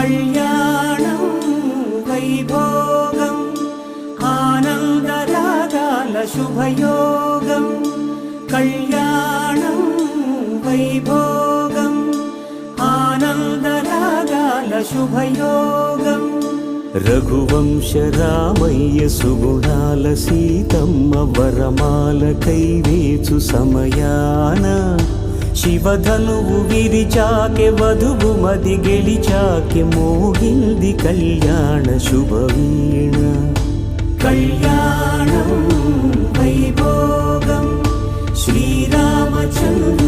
కళ్యాణం వైభోగం ఆనందరాగాల శుభయోగం కళ్యాణం వైభోగం ఆనందరాగాల శుభయోగం రఘువంశ రామయ్య సుగుణాల సీతమ్మ వరమాల కైవేచు సమయాన శివధనువు విరిచాకె వధువు మది గెలిచాకె మోగింది కళ్యాణ శుభవీణ కళ్యాణం వైభోగం శ్రీరామచంద్ర